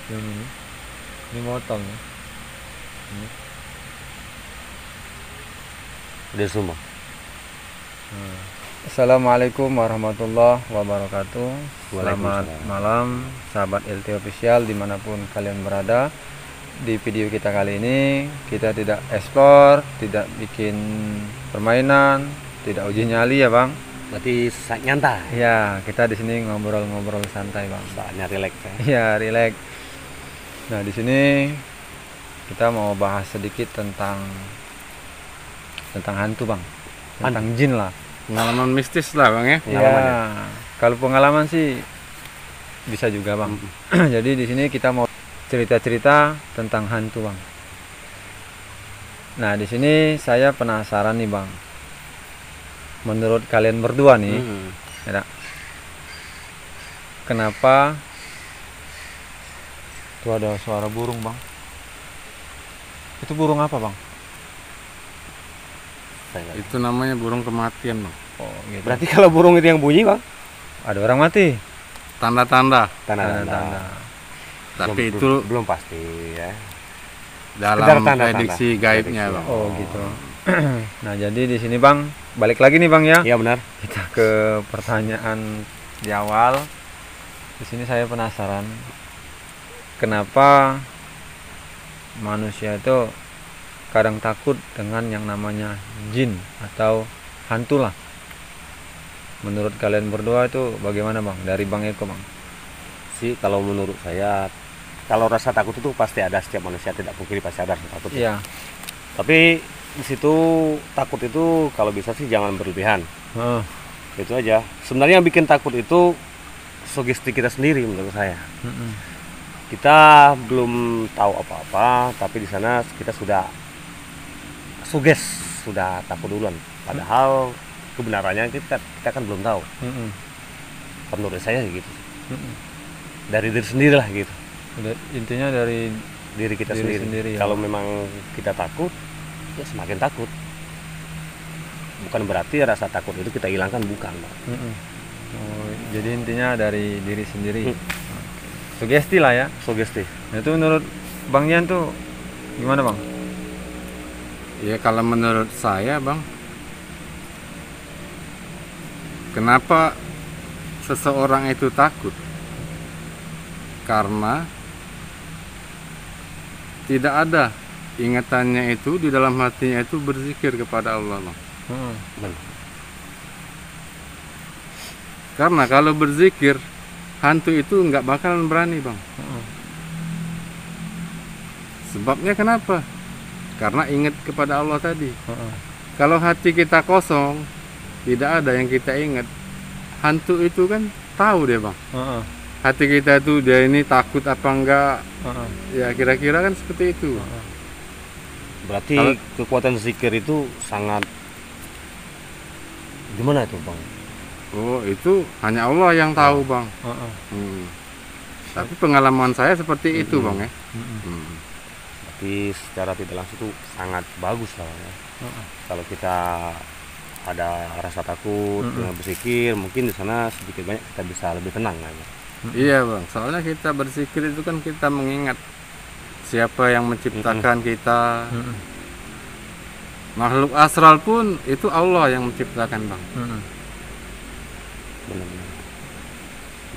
Yang ini motong ya. Ini. Dari semua. Assalamualaikum warahmatullahi wabarakatuh. Selamat Waalaikumsalam. malam sahabat LT Official dimanapun kalian berada. Di video kita kali ini kita tidak explore, tidak bikin permainan, tidak uji nyali ya bang. Berarti nyantai. Ya kita di sini ngobrol-ngobrol santai bang. Saatnya relax ya. Ya relax. Nah di sini kita mau bahas sedikit tentang hantu bang, tentang jin lah. Pengalaman mistis lah bang ya. Ya, kalau pengalaman sih bisa juga bang. Jadi di sini kita mau cerita-cerita tentang hantu bang. Nah di sini saya penasaran nih bang. Menurut kalian berdua nih, ya, kenapa tuh ada suara burung bang? Itu burung apa bang? Itu namanya burung kematian bang. Oh gitu. Berarti kalau burung itu yang bunyi bang? Ada orang mati. Tanda-tanda. Tanda-tanda. Tapi belum, itu belum pasti ya. dalam tanda-tanda. prediksi gaibnya bang. Oh gitu. Nah jadi di sini bang, balik lagi nih bang ya. Iya benar. Kita ke pertanyaan di awal. Di sini saya penasaran kenapa manusia itu kadang takut dengan yang namanya jin atau hantu lah. Menurut kalian berdua itu bagaimana bang? Dari Bang Eko bang. Sih kalau menurut saya, kalau rasa takut itu pasti ada, setiap manusia tidak mungkin pasti ada rasa takut. Iya. Tapi di situ takut itu kalau bisa sih jangan berlebihan. Itu aja. Sebenarnya yang bikin takut itu sugesti kita sendiri menurut saya. Kita belum tahu apa-apa, tapi di sana kita sudah sudah takut duluan. Padahal kebenarannya kita kan belum tahu. Menurut saya gitu. Dari diri sendiri lah gitu. Intinya dari Diri kita diri sendiri. sendiri, ya. Kalau memang kita takut, ya semakin takut. Bukan berarti rasa takut itu kita hilangkan, bukan. Oh, jadi intinya dari diri sendiri. Sugesti lah ya. Sugesti. Nah, itu menurut Bang Yan tuh gimana bang? Ya kalau menurut saya bang, kenapa seseorang itu takut? Karena tidak ada ingatannya itu di dalam hatinya itu berzikir kepada Allah bang. Benar. Karena kalau berzikir, hantu itu nggak bakalan berani bang. Sebabnya kenapa? Karena ingat kepada Allah tadi. Kalau hati kita kosong, tidak ada yang kita ingat, hantu itu kan tahu deh bang. Hati kita itu dia ini takut apa enggak, ya kira-kira kan seperti itu. Berarti kekuatan zikir itu sangat gimana itu bang? Oh itu hanya Allah yang tahu bang. Tapi pengalaman saya seperti itu bang ya. Tapi secara tidak langsung itu sangat bagus lah ya. Kalau kita ada rasa takut dengan berzikir, mungkin di sana sedikit banyak kita bisa lebih tenang aja. Iya bang, soalnya kita berzikir itu kan kita mengingat siapa yang menciptakan kita. Makhluk astral pun itu Allah yang menciptakan bang. Benar-benar.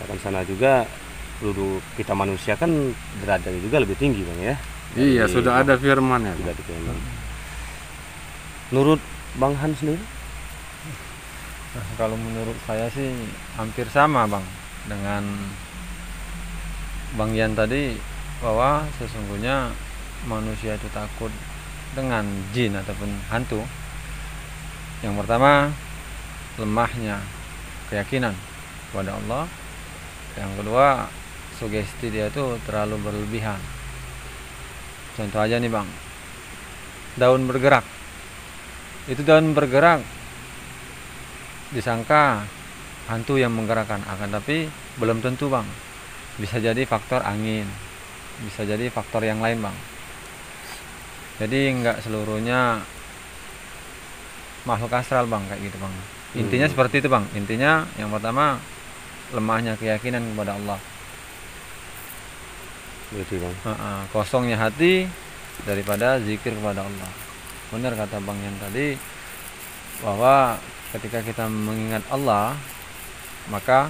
Bahkan sana juga dulu kita manusia kan derajatnya juga lebih tinggi bang ya. Iya, Jadi, sudah ada firman ya. sudah difirman. Menurut Bang Han sendiri? Nah, kalau menurut saya sih hampir sama bang dengan Bang Yan tadi, bahwa sesungguhnya manusia itu takut dengan jin ataupun hantu. Yang pertama, lemahnya keyakinan kepada Allah. Yang kedua, sugesti dia itu terlalu berlebihan. Contoh aja nih bang, daun bergerak. Itu daun bergerak disangka hantu yang menggerakkan, akan tapi belum tentu bang. Bisa jadi faktor angin, bisa jadi faktor yang lain bang. Jadi nggak seluruhnya makhluk astral bang, kayak gitu bang. Intinya seperti itu bang. Intinya yang pertama, lemahnya keyakinan kepada Allah. Gitu bang. Kosongnya hati daripada zikir kepada Allah. Benar kata Bang Yan tadi, bahwa ketika kita mengingat Allah, maka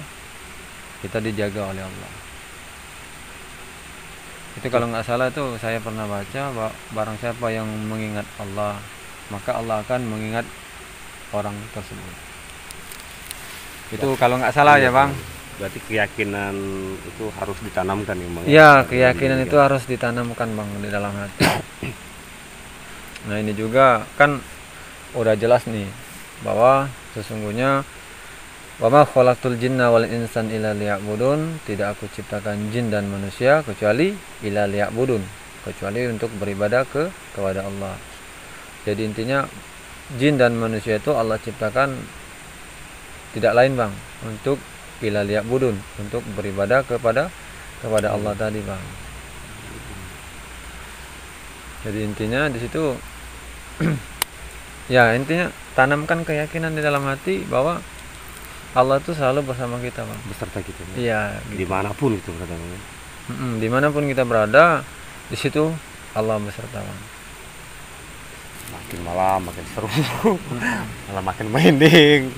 kita dijaga oleh Allah. Itu kalau nggak salah itu saya pernah baca, barang siapa yang mengingat Allah, maka Allah akan mengingat orang tersebut. Itu kalau nggak salah ya Bang. Berarti keyakinan itu harus ditanamkan ya Bang. Ya, keyakinan itu harus ditanamkan Bang di dalam hati. Nah ini juga kan udah jelas nih bahwa sesungguhnya wa ma khalaqtul jinna wal insan illa liya'budun, tidak aku ciptakan jin dan manusia kecuali illa liya'budun, kecuali untuk beribadah kepada Allah. Jadi intinya jin dan manusia itu Allah ciptakan tidak lain Bang untuk illa liya'budun, untuk beribadah kepada Allah tadi Bang. Jadi intinya di situ ya intinya tanamkan keyakinan di dalam hati bahwa Allah itu selalu bersama kita Bang, beserta kita. Iya. Gitu. Dimanapun itu katanya. Dimanapun kita berada, di situ Allah beserta Bang. Makin malam makin seru, malah makin merinding.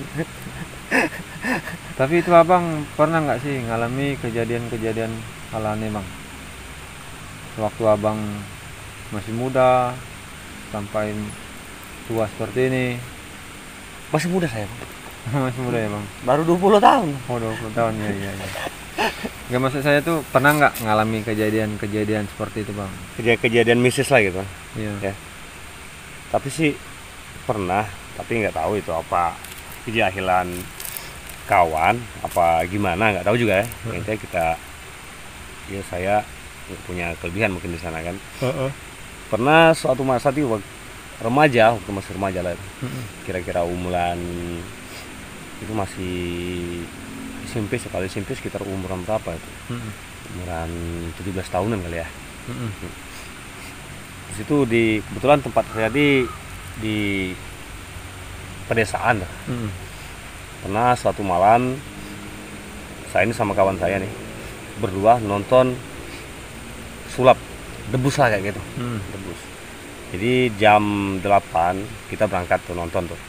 Tapi itu Abang pernah nggak sih ngalami kejadian-kejadian hal aneh Bang? Waktu Abang masih muda sampai tua seperti ini. Masih muda saya Bang. Masih muda ya Bang? Baru 20 tahun. Oh 20 tahun ya. Gak, maksud saya tuh pernah nggak ngalami kejadian-kejadian seperti itu Bang? Kejadian mistis lah gitu. Iya. Ya. Tapi sih pernah, tapi nggak tahu itu apa kejahilan kawan apa gimana, nggak tahu juga ya. Intinya kita, ya saya punya kelebihan mungkin di sana kan. Pernah suatu masa tuh remaja, waktu masih remaja lah, kira-kira umuran itu masih SMP, sekali SMP sekitar umuran berapa itu? Umuran 17 tahunan kali ya. Di situ kebetulan tempat saya di pedesaan. Pernah suatu malam saya ini sama kawan saya nih berdua nonton sulap debus lah kayak gitu. Debus. Jadi jam 8 kita berangkat tuh nonton tuh.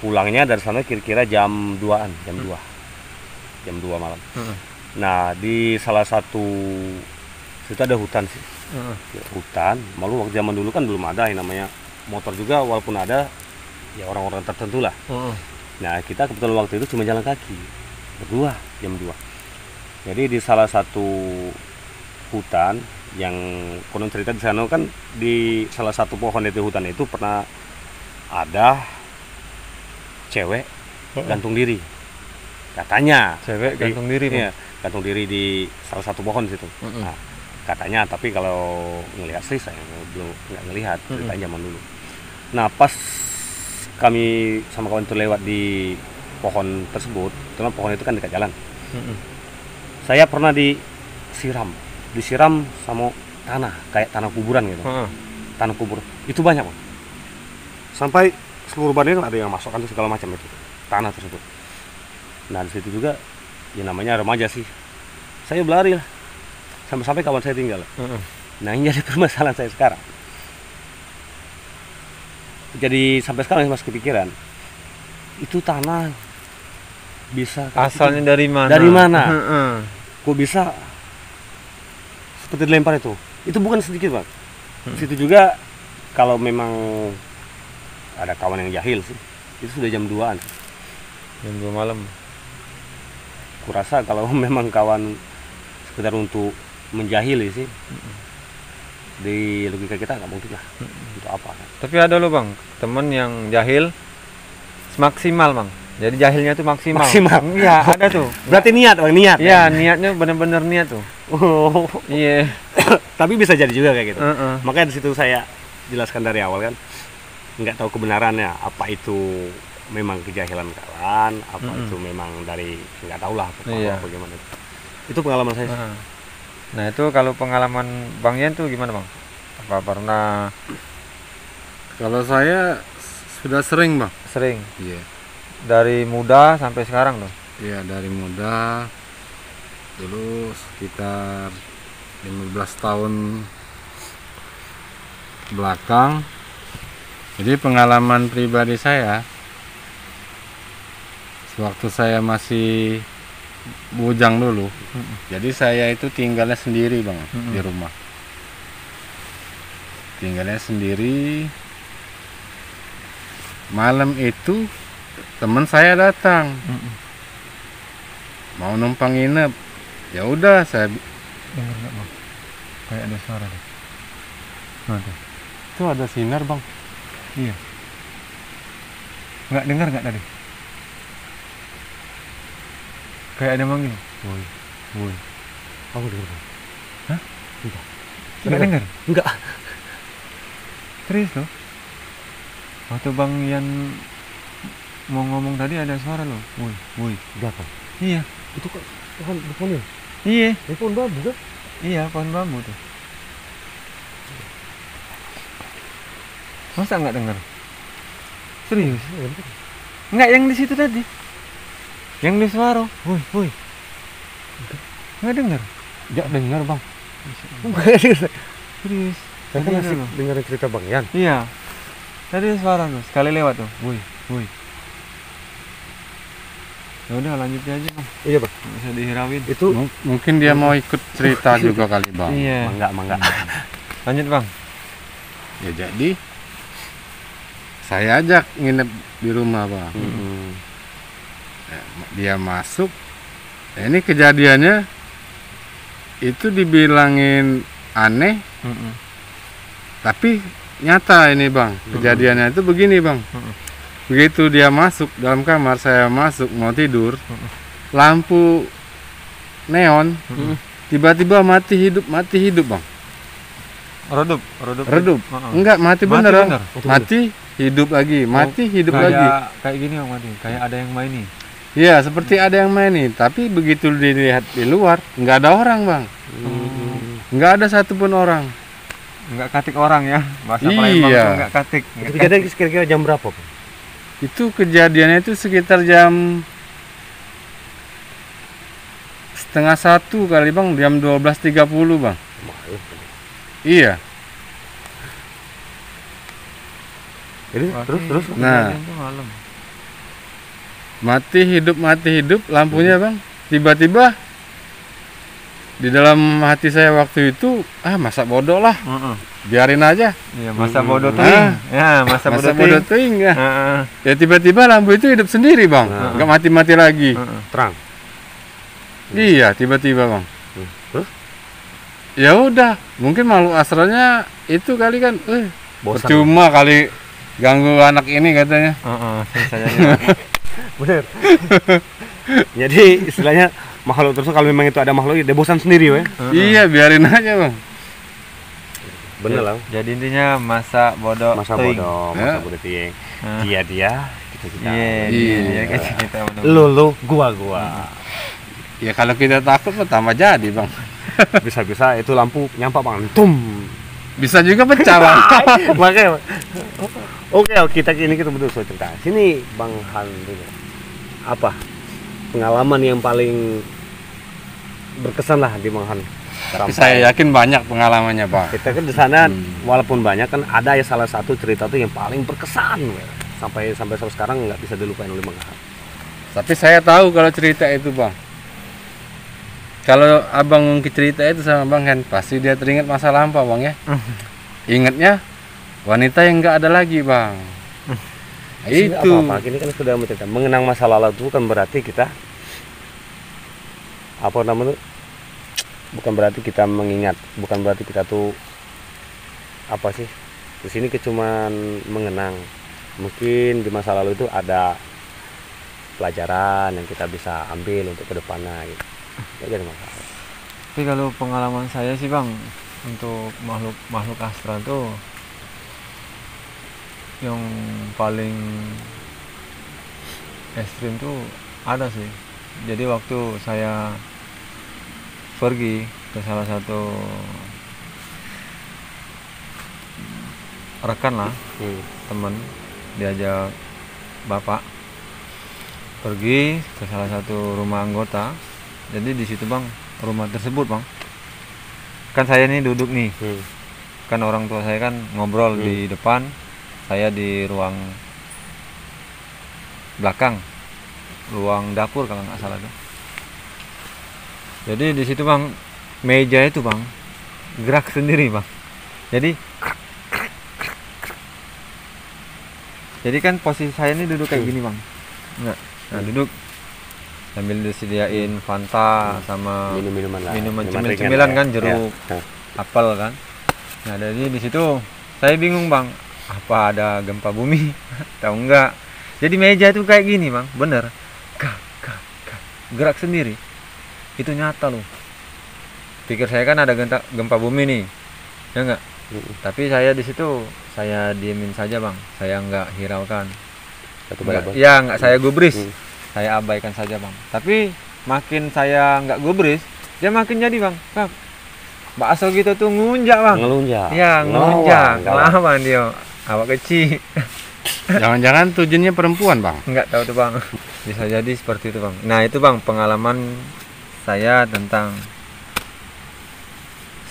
Pulangnya dari sana kira-kira jam 2-an, jam 2 malam. Nah di salah satu situ ada hutan sih. Hutan, malu waktu zaman dulu kan belum ada yang namanya motor juga, walaupun ada ya orang-orang tertentu lah. Nah kita kebetulan waktu itu cuma jalan kaki berdua jam 2. Jadi di salah satu hutan yang konon cerita di sana kan, di salah satu pohon itu hutan itu pernah ada cewek gantung diri, katanya. Cewek gantung diri Iya, gantung diri di salah satu pohon situ. Nah, katanya, tapi kalau ngelihat sih saya belum nggak ngelihat, cerita zaman dulu. Nah pas kami sama kawan itu lewat di pohon tersebut, karena pohon itu kan dekat jalan. Saya pernah disiram sama tanah, kayak tanah kuburan gitu. Tanah kubur itu banyak Bang. Sampai seluruh badannya ada yang masuk kan segala macam itu tanah tersebut. Nah di situ juga ya namanya remaja sih, saya berlari lah sampai kawan saya tinggal. Nah ini jadi permasalahan saya sekarang. Jadi sampai sekarang masih kepikiran itu tanah bisa asalnya dari mana? Dari mana? Kok bisa seperti dilempar itu? Itu bukan sedikit Bang. Situ juga kalau memang ada kawan yang jahil sih, itu sudah jam 2-an. Jam 2 malam. Kurasa kalau memang kawan sekedar untuk menjahili sih, di logika kita nggak mungkin lah. Untuk apa kan? Tapi ada loh Bang, temen yang jahil maksimal Bang. Jadi jahilnya tuh maksimal. Iya, ada tuh. Berarti niat Bang, niat. Iya, niatnya benar-benar niat tuh. Oh. Iya. Tapi bisa jadi juga kayak gitu. Makanya di situ saya jelaskan dari awal kan, nggak tahu kebenarannya, apa itu memang kejahilan kawan, apa itu memang dari nggak tahu lah bagaimana. Itu pengalaman saya. Nah itu kalau pengalaman Bang Yan tuh gimana Bang? Apa pernah? Kalau saya sudah sering Bang. Sering. Iya. Dari muda sampai sekarang tuh. Iya dari muda dulu sekitar 15 tahun belakang. Jadi pengalaman pribadi saya, sewaktu saya masih bujang dulu, jadi saya itu tinggalnya sendiri bang, di rumah. Tinggalnya sendiri. Malam itu teman saya datang, mau numpang nginep. Ya udah, saya Dengar nggak bang? Kayak ada suara deh. Ada. itu ada sinar bang. Iya. Nggak dengar nggak tadi? Kayak ada manggil. Woi, Woi. kamu dengar Bang? Hah? Enggak. Nggak dengar? Enggak. Serius loh? Waktu bang Ian mau ngomong tadi ada suara loh. Woi, woi. Belakang. Iya. Itu kok pohon ya? Iya. Ini pohon bambu kan? Iya, pohon bambu tuh. Masa nggak dengar? Serius? Nggak yang di situ tadi. Yang di suara. Woi, woi. Nggak dengar? Ya dengar bang. Serius? Saya kan Tadi masih ada loh. dengar cerita Bang Yan. Iya. Tadi ada suara tuh, sekali lewat tuh. Woi, woi. Ya udah lanjut aja bang. Iya Bang. Nggak usah dihirauin. Itu Mungkin dia mau ikut cerita juga kali bang. Iya. mangga. Lanjut bang. Ya jadi saya ajak nginep di rumah bang. Ya, dia masuk. Ya, ini kejadiannya itu dibilangin aneh, tapi nyata ini bang. Kejadiannya itu begini bang. Begitu dia masuk dalam kamar, saya masuk mau tidur, lampu neon tiba-tiba mati hidup bang. Redup. Redup. Enggak, mati Mati bener bang. bener? Mati hidup lagi, mati hidup lagi. Kayak gini bang mati. Kayak ada yang main nih. Iya, seperti ada yang main nih. Tapi begitu dilihat di luar, nggak ada orang bang. Nggak ada satupun orang. Nggak katik orang ya. Bahasa Iya. Palembang tuh nggak katik. Itu kejadian kira-kira jam berapa Bang? Itu kejadiannya itu sekitar jam setengah 1 kali bang, jam 12.30 bang. Iya. Jadi terus Nah. Kejadian tuh malam. Mati hidup, lampunya bang. Tiba-tiba di dalam hati saya waktu itu, masa bodoh lah, biarin aja. Iya, masa bodoh tuh. Ah. Ya, masa bodoh bodoh tuh. ting ya. Heeh. Ya tiba-tiba lampu itu hidup sendiri bang, nggak mati-mati lagi. terang. Iya, tiba-tiba bang. Terus Ya udah, mungkin makhluk astralnya itu kali kan, bosan. percuma kali ganggu anak ini katanya. Saya Bener. Jadi istilahnya makhluk terus kalau memang itu ada makhluk dia bosan sendiri we. Iya, biarin aja bang. Bener lah. Jadi intinya masa bodoh. Masa teuing. bodoh, masa bodoh tieng. Dia kita. Iya, kita Lu gua. Ya kalau kita takut mah tambah jadi bang. Bisa-bisa itu lampu nyampak Bang. Tum. Bisa juga pecah bang. Makanya. Oke, kita betul cerita. Sini Bang Han dulu. Apa pengalaman yang paling berkesan lah di Bang Han? Tapi saya yakin banyak pengalamannya bang. Kita kan di sana walaupun banyak kan ada ya salah satu cerita tuh yang paling berkesan sampai sekarang nggak bisa dilupain oleh Bang Han. Tapi saya tahu kalau cerita itu bang. Kalau abang cerita itu sama Bang Han, pasti dia teringat masa lampau bang ya. Ingatnya wanita yang nggak ada lagi bang. Itu. Apa-apa, ini kan sudah mencerita. Mengenang masa lalu itu kan berarti kita apa namanya? Bukan berarti kita mengingat, bukan berarti kita tuh apa sih? Di sini cuman mengenang. Mungkin di masa lalu itu ada pelajaran yang kita bisa ambil untuk kedepannya gitu. Jadi masalah. Tapi kalau pengalaman saya sih bang, untuk makhluk astral tuh yang paling ekstrim tuh ada sih. Jadi waktu saya pergi ke salah satu rekan lah, teman, diajak bapak pergi ke salah satu rumah anggota. Jadi di situ bang rumah tersebut bang. Kan saya ini duduk nih, Hmm. kan orang tua saya kan ngobrol di depan, saya di ruang belakang, ruang dapur kalau nggak salah tuh. Jadi di situ bang, meja itu bang gerak sendiri bang. Jadi kan posisi saya ini duduk kayak gini bang. Nggak. Nah duduk sambil disediain Fanta sama Minuman lah. minuman Minuman ringan cemil-cemilan lah, kan, ya. jeruk, Ya. apel kan. Nah dari di situ saya bingung bang, apa ada gempa bumi atau enggak. Jadi meja itu kayak gini bang, bener, kak, gerak sendiri. Itu nyata loh. Pikir saya kan ada gempa bumi nih, ya enggak. Tapi saya di situ saya diemin saja bang, saya enggak hiraukan. Enggak saya gubris, saya abaikan saja bang. Tapi makin saya enggak gubris, dia makin jadi bang. Kak, bakso gitu tuh ngelunjak bang. Ngelunjak. Ya ngelunjak, ngelawan dia, awak kecil. Jangan-jangan tujuannya perempuan bang? Enggak tahu tuh bang. Bisa jadi seperti itu bang. Nah itu bang pengalaman saya tentang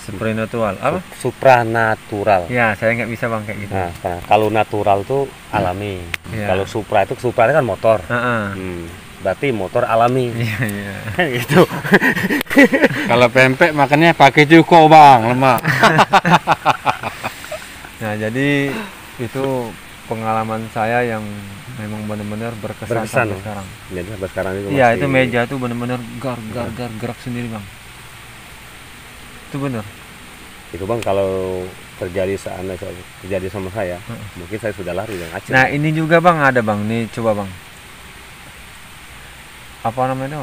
supernatural. Apa? Supranatural. Ya saya nggak bisa bang kayak gitu. Nah, kalau natural tuh alami. Iya. Kalau supra itu kan motor. Berarti motor alami. Iya iya. Gitu. Kalau pempek makannya pakai cuko bang, lemak. Nah jadi itu pengalaman saya yang memang benar-benar berkesan sampai sekarang. Jadi sampai sekarang itu Iya masih... itu meja itu benar-benar gerak sendiri bang. Itu benar. Itu bang kalau terjadi sama saya, mungkin saya sudah lari dan acil. Nah ini juga bang ada bang, nih coba bang. Apa namanya itu?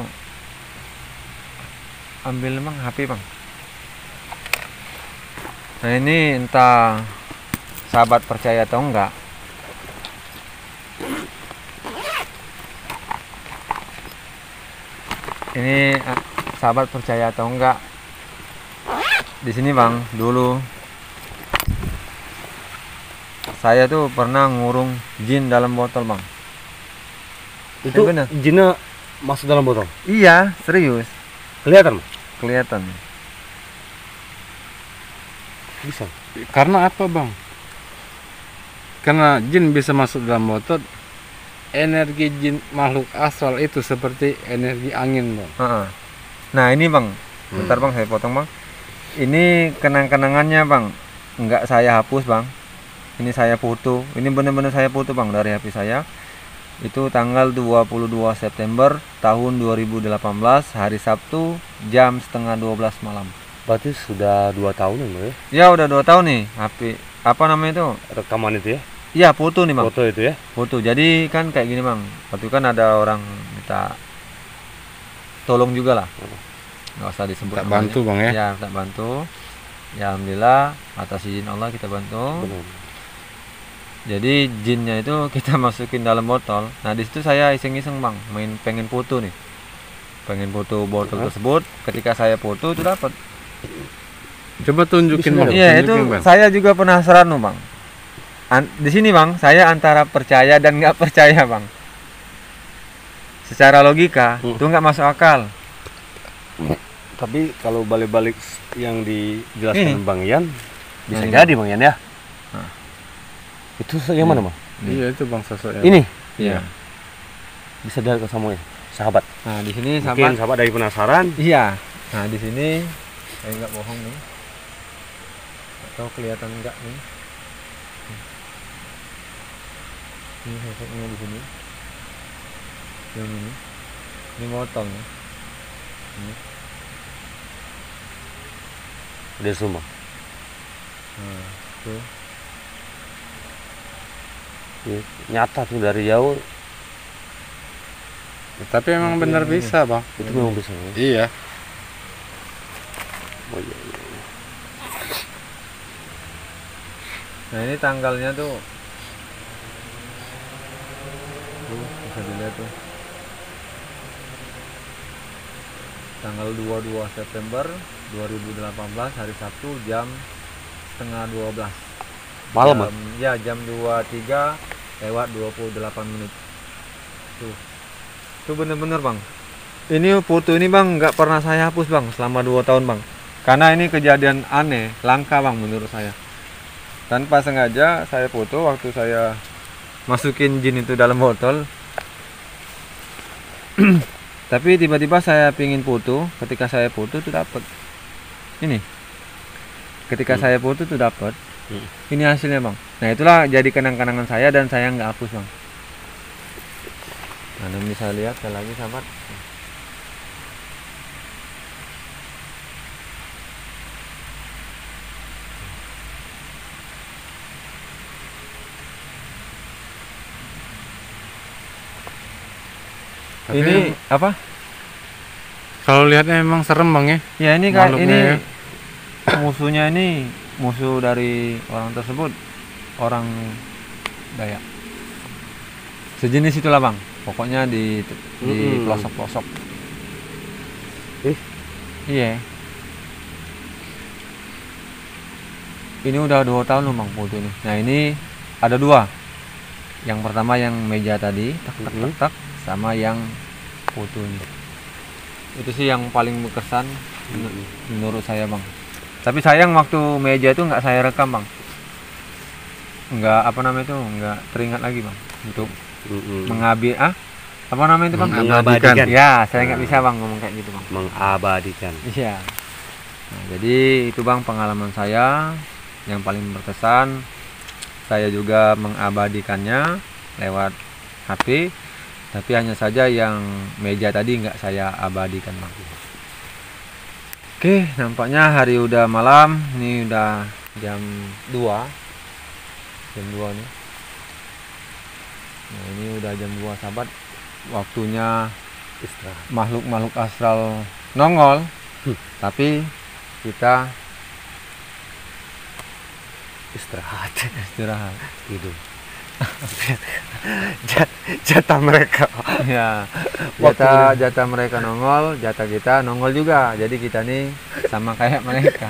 Ambil bang HP bang. Nah ini entah sahabat percaya atau enggak. Ini sahabat percaya atau enggak? Di sini bang, dulu saya tuh pernah ngurung jin dalam botol bang. Itu benar. jinnya masuk dalam botol? Iya, serius. Kelihatan? Kelihatan. Bisa. Karena apa bang? Karena jin bisa masuk dalam botol. Energi jin makhluk astral itu seperti energi angin bang. Nah ini bang, bentar bang saya potong bang. Ini kenang-kenangannya bang, nggak saya hapus bang. Ini saya foto. Ini benar-benar saya foto bang dari HP saya. Itu tanggal 22 September tahun 2018 hari Sabtu jam setengah 12 malam. Berarti sudah 2 tahun ya? Ya udah 2 tahun nih HP. Apa namanya itu? Rekaman itu ya? Iya foto nih bang. Foto itu ya? Foto. Jadi kan kayak gini bang. Waktu kan ada orang minta tolong juga lah. Nggak usah disebut. Tak bantu bang ya? Ya tak bantu. Ya alhamdulillah atas izin Allah kita bantu. Benar. Jadi jinnya itu kita masukin dalam botol. Nah di situ saya iseng-iseng bang, pengen foto nih, pengen foto botol tersebut. Ketika saya foto itu dapat. Coba tunjukin bang. Iya itu bang. saya juga penasaran loh bang. Di sini bang, saya antara percaya dan nggak percaya bang. Secara logika itu nggak masuk akal. Tapi kalau balik-balik yang dijelaskan Ini. Bang Ian, bisa Ini, jadi Bang Ian ya. Nah. Itu yang mana bang? Iya itu bang sosoknya. Ini Iya. bisa dari sama sahabat. Nah di sini Mungkin sahabat dari penasaran. Iya. Nah di sini saya nggak bohong nih. Atau kelihatan enggak nih? Ini sosoknya di sini. Yang ini motong nih. Ini. Dia semua. Nah, tuh. Ya, nyata tuh dari jauh. Tapi emang benar bisa bang. Itu memang bisa. Ya? Iya. Oh, iya, iya. Nah ini tanggalnya tuh bisa dilihat tuh tanggal 22 September 2018 hari Sabtu jam setengah 12 Malam jam, ya jam 23 lewat 28 menit tuh bener-bener bang Ini foto ini bang nggak pernah saya hapus bang selama 2 tahun bang. Karena ini kejadian aneh, langka bang menurut saya. Tanpa sengaja saya foto waktu saya masukin jin itu dalam botol. Tapi tiba-tiba saya pingin foto, ketika saya foto tuh dapat. Ini. Ketika saya foto tuh dapat. Ini hasilnya bang. Nah itulah jadi kenang-kenangan saya dan saya nggak hapus bang. Nah ini bisa lihat sekali lagi sahabat. Tapi Ini apa? kalau lihatnya emang serem bang ya. Ya ini kayak Makhluknya ini ya. musuhnya ini musuh dari orang tersebut orang Dayak. Sejenis itulah bang. Pokoknya di pelosok-pelosok. Iya. Ini udah 2 tahun loh bang foto ini. Nah ini ada 2. Yang pertama yang meja tadi, tak sama yang foto ini. Itu sih yang paling berkesan menurut saya bang. Tapi sayang waktu meja itu nggak saya rekam bang. Nggak apa namanya itu nggak teringat lagi bang untuk apa namanya itu bang? Mengabadikan. Ya saya nggak bisa bang ngomong kayak gitu bang. Mengabadikan. Iya. Nah, jadi itu bang pengalaman saya yang paling berkesan. Saya juga mengabadikannya lewat HP. Tapi hanya saja yang meja tadi nggak saya abadikan bang. Oke, nampaknya hari udah malam. Ini udah jam 2. Jam 2 nih. Nah ini udah jam 2 sahabat. Waktunya Istirahat. makhluk-makhluk astral nongol. Tapi kita Istirahat. istirahat. Tidur. Jatah mereka. Ya, Waktu jatah mereka nongol, jatah kita nongol juga. Jadi kita nih sama kayak mereka.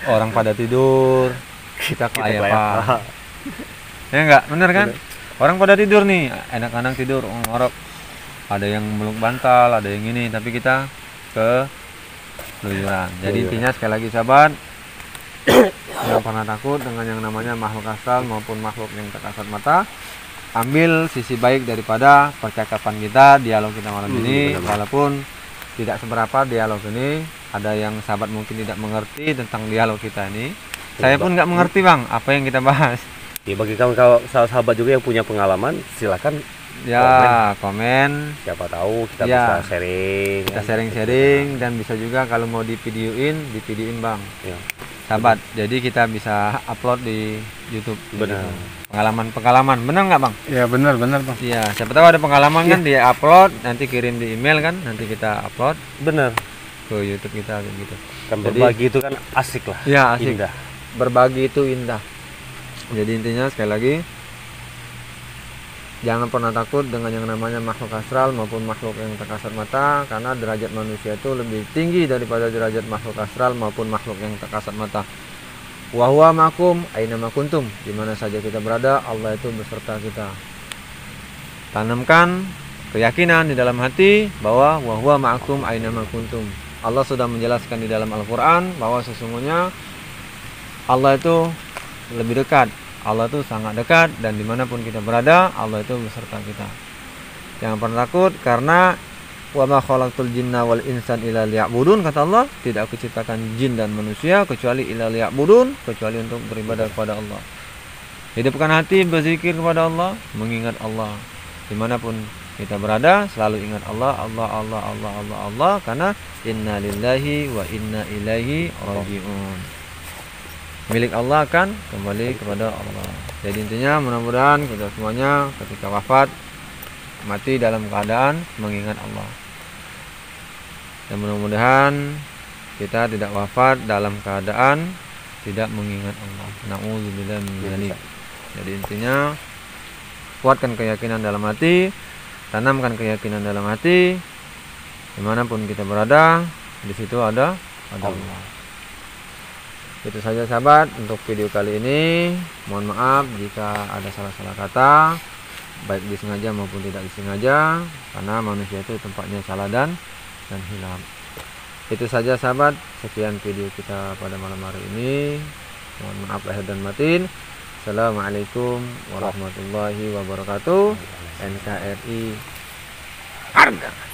Orang pada tidur, kita kelayapan. Ya enggak, bener kan? Orang pada tidur nih, anak-anak tidur ngorok. Ada yang meluk bantal, ada yang ini, tapi kita ke keluyuran. Jadi intinya sekali lagi sahabat, yang pernah takut dengan yang namanya makhluk astral maupun makhluk yang tak kasat mata, ambil sisi baik daripada percakapan kita, dialog kita malam ini. Walaupun tidak seberapa dialog ini, ada yang sahabat mungkin tidak mengerti tentang dialog kita ini. Saya pun nggak mengerti bang apa yang kita bahas. Ya, bagi kawan-kawan sahabat juga yang punya pengalaman, silakan Ya komen. siapa tahu kita Ya. bisa sharing. Kita sharing-sharing dan bisa juga kalau mau divideoin bang. Ya. Sahabat, jadi kita bisa upload di YouTube. Benar. Pengalaman, benar nggak bang? Ya benar bang. Iya, siapa tahu ada pengalaman kan dia upload, nanti kirim di email kan, nanti kita upload Benar. ke YouTube kita kayak gitu. Kan Jadi- berbagi itu kan asik lah. Iya asik. Indah. Berbagi itu indah. Jadi intinya sekali lagi, jangan pernah takut dengan yang namanya makhluk astral maupun makhluk yang tak kasat mata, karena derajat manusia itu lebih tinggi daripada derajat makhluk astral maupun makhluk yang tak kasat mata. Wa huwa ma'akum aina ma kuntum, di mana saja kita berada, Allah itu beserta kita. Tanamkan keyakinan di dalam hati bahwa wa huwa ma'akum aina ma kuntum. Allah sudah menjelaskan di dalam Al-Qur'an bahwa sesungguhnya Allah itu lebih dekat. Allah itu sangat dekat dan dimanapun kita berada, Allah itu beserta kita. Jangan pernah takut karena wa ma khalaqtul jinna wal insan illa liya'budun, kata Allah, tidak aku ciptakan jin dan manusia kecuali illa liya'budun, kecuali untuk beribadah kepada Allah. Hidupkan hati berzikir kepada Allah, mengingat Allah. Dimanapun kita berada, selalu ingat Allah, Allah, karena inna lillahi wa inna ilaihi raji'un. Milik Allah akan kembali kepada Allah. Jadi intinya mudah-mudahan kita semuanya ketika wafat mati dalam keadaan mengingat Allah. Dan mudah-mudahan kita tidak wafat dalam keadaan tidak mengingat Allah. Na'udzubillah min dzalik. Jadi intinya kuatkan keyakinan dalam hati, tanamkan keyakinan dalam hati. Dimanapun kita berada, di situ ada Allah. Itu saja sahabat untuk video kali ini. Mohon maaf jika ada salah-salah kata. baik disengaja maupun tidak disengaja, karena manusia itu tempatnya salah dan hilaf. Itu saja sahabat, sekian video kita pada malam hari ini. Mohon maaf lahir dan batin. Assalamualaikum warahmatullahi wabarakatuh. NKRI harga